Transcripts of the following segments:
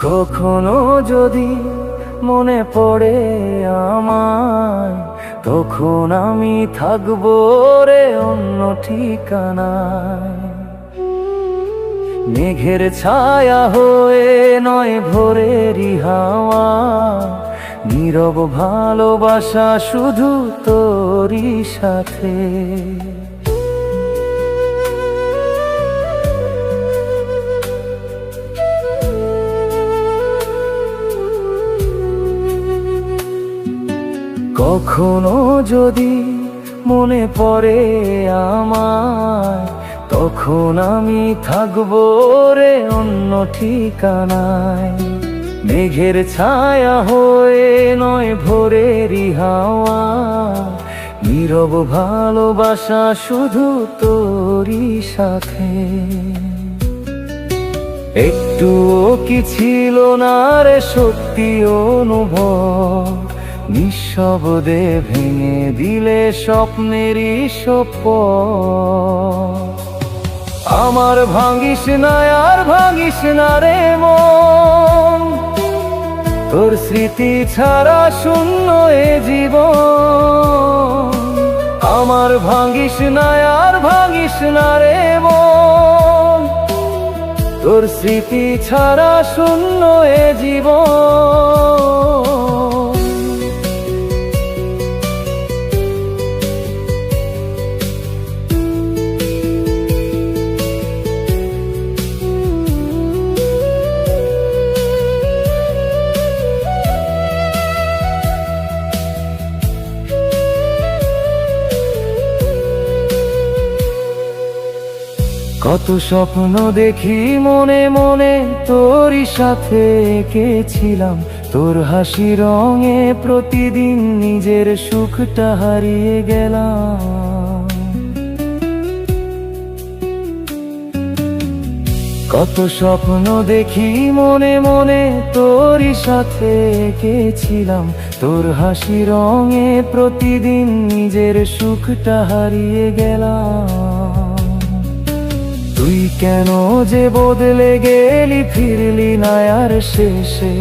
কখনো যদি মনে পড়ে আমায়, তখন আমি থাকবো রে অন্য ঠিকানায়। মেঘের ছায়া হয়ে নয় ভোরেরই হাওয়া, নীরব ভালোবাসা শুধু তোরই সাথে। কখনো যদি মনে পড়ে আমায়, তখন আমি থাকবো রে অন্য ঠিকানায়। মেঘের ছায়া হয়ে নয় ভোরেরই হাওয়া, নীরব ভালোবাসা শুধু তোরই সাথে। একটুও কি ছিল না রে সত্যি অনুভব, নিঃশব্দে ভেঙে দিলে স্বপ্নেরই শপথ। আমার ভাঙিস না আর ভাঙিস না রে মন, তোর স্মৃতি ছাড়া শূন্য এ জীবন। আমার ভাঙিস না আর ভাঙিস না রে মন, তোর স্মৃতি ছাড়া শূন্য এ জীবন। কত স্বপ্ন দেখি মনে মনে তোরই সাথে এঁকেছিলাম, তোর হাসি রঙে প্রতিদিন নিজের সুখটা হারিয়ে গেলাম। কত স্বপ্ন দেখি মনে মনে তোরই সাথে এঁকেছিলাম, তোর হাসি রঙে প্রতিদিন নিজের সুখটা হারিয়ে গেলাম। তুই কেন যে বদলে গেলি, ফিরলি না আর শেষে,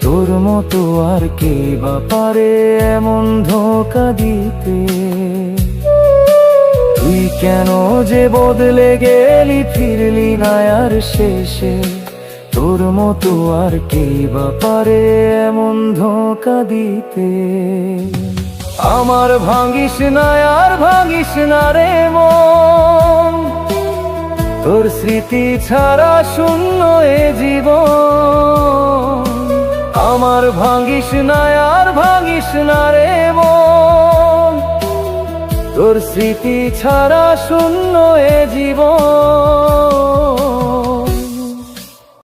তোর মতো আর কে বা পারে এমন ধোঁকা দিতে। তুই কেন যে বদলে গেলি, ফিরলি না আর শেষে, তোর মতো আর কে বা পারে এমন ধোঁকা দিতে। আমার ভাঙিস না আর ভাঙিস না রে মন, তোর স্মৃতি ছাড়া শূন্য এ জীবন। আমার ভাঙিস না আর ভাঙিস না রে মন, তোর স্মৃতি ছাড়া শূন্য এ জীবন।